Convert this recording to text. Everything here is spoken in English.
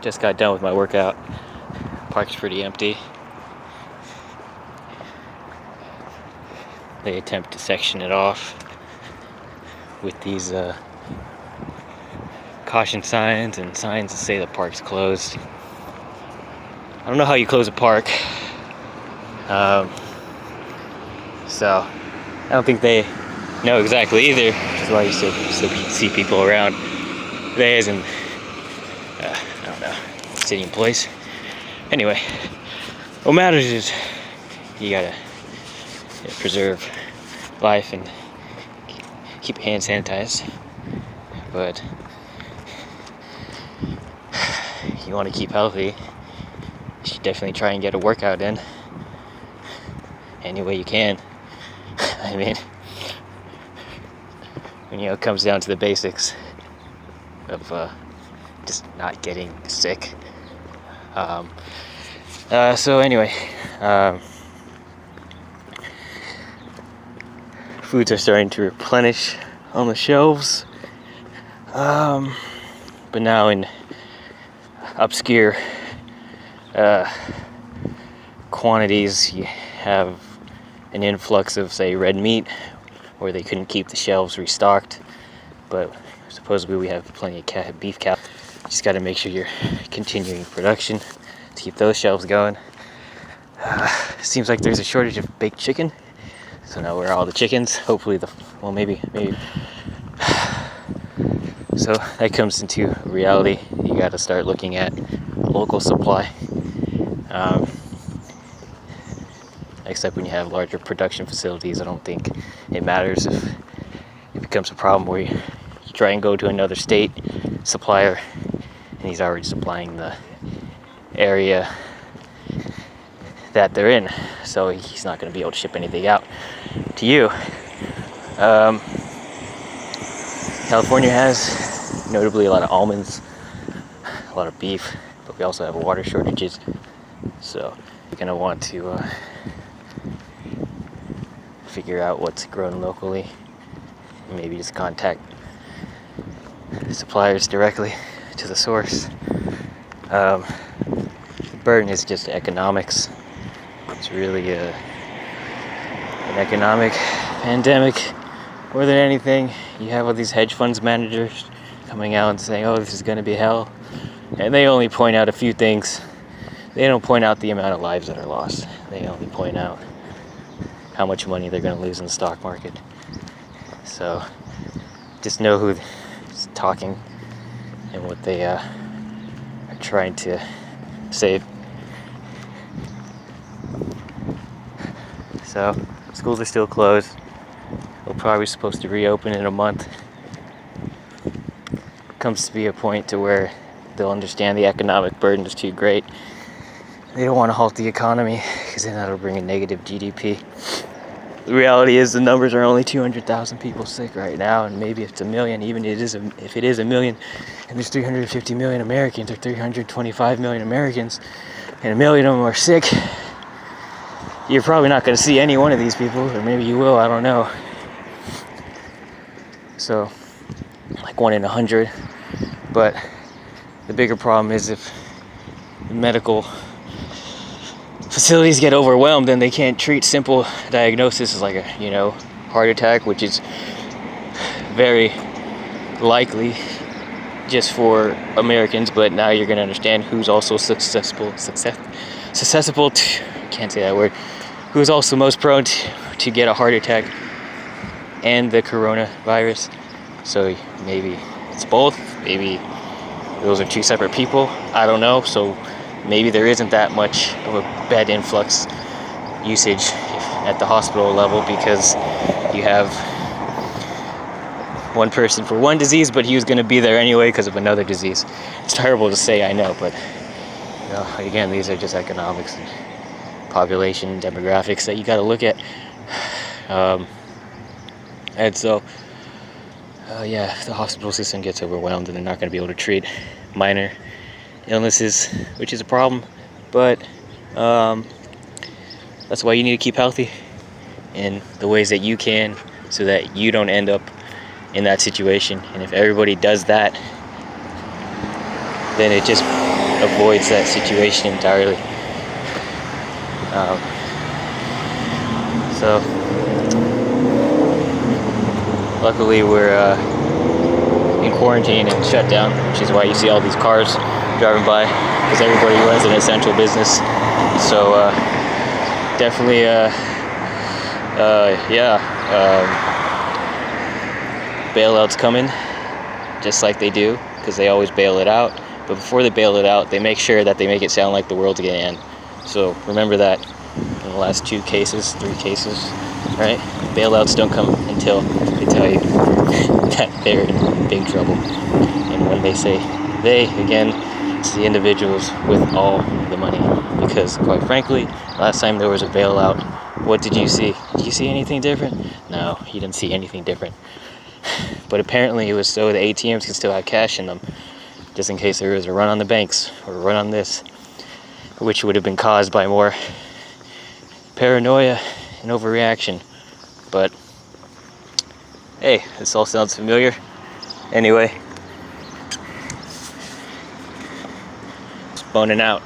Just got done with my workout. Park's pretty empty. They attempt to section it off with these caution signs and signs that say the park's closed. I don't know how you close a park. So I don't think they know exactly either, which is why you still see people around. They as in, I don't know, city employees. Anyway, what matters is you gotta preserve life and keep your hands sanitized. But you want to keep healthy, you should definitely try and get a workout in any way you can. I mean, when it comes down to the basics of just not getting sick. So anyway, foods are starting to replenish on the shelves, but now in obscure quantities. You have an influx of, say, red meat, where they couldn't keep the shelves restocked, but supposedly we have plenty of beef cattle. Just got to make sure you're continuing production to keep those shelves going. Seems like there's a shortage of baked chicken, so now where are all the chickens? Hopefully maybe. So that comes into reality. You got to start looking at local supply. Except when you have larger production facilities, I don't think it matters if it becomes a problem where you try and go to another state supplier and he's already supplying the area that they're in, so he's not going to be able to ship anything out to you. California has notably a lot of almonds, a lot of beef, but we also have water shortages, so you're going to want to figure out what's grown locally, maybe just contact suppliers directly to the source. The burden is just economics. It's really an economic pandemic more than anything. You have all these hedge funds managers coming out and saying, oh, this is going to be hell, and they only point out a few things. They don't point out the amount of lives that are lost. They only point out how much money they're going to lose in the stock market. So just know who's talking and what they are trying to save. So schools are still closed. They're probably supposed to reopen in a month. Comes to be a point to where they'll understand the economic burden is too great. They don't want to halt the economy because then that'll bring a negative GDP. The reality is the numbers are only 200,000 people sick right now, and maybe it's a million. Even if it is a million, and there's 350 million Americans or 325 million Americans, and a million of them are sick, you're probably not going to see any one of these people, or maybe you will, I don't know. So, like 1 in 100. But the bigger problem is if medical facilities get overwhelmed and they can't treat simple diagnoses like a heart attack, which is very likely just for Americans, but now you're going to understand who's also susceptible to, can't say that word, who's also most prone to get a heart attack and the coronavirus. So maybe it's both, maybe those are two separate people, I don't know. So maybe there isn't that much of a bed influx usage at the hospital level because you have one person for one disease, but he was going to be there anyway because of another disease. It's terrible to say, I know, but again, these are just economics and population demographics that you got to look at. And so, if the hospital system gets overwhelmed, and they're not going to be able to treat minor illnesses, which is a problem, but that's why you need to keep healthy in the ways that you can so that you don't end up in that situation. And if everybody does that, then it just avoids that situation entirely. So luckily we're in quarantine and shut down, which is why you see all these cars driving by, because everybody runs an essential business. So definitely bailouts coming, just like they do, because they always bail it out. But before they bail it out, they make sure that they make it sound like the world's gonna end. So remember that in the last 3 cases, right? Bailouts don't come until they tell you that they're in big trouble. And when they say they, again, it's the individuals with all the money. Because quite frankly, last time there was a bailout, what did you see? Did you see anything different? No, you didn't see anything different. But apparently it was so the ATMs could still have cash in them, just in case there was a run on the banks or a run on this, which would have been caused by more paranoia and overreaction. But hey, this all sounds familiar. Anyway, boning out.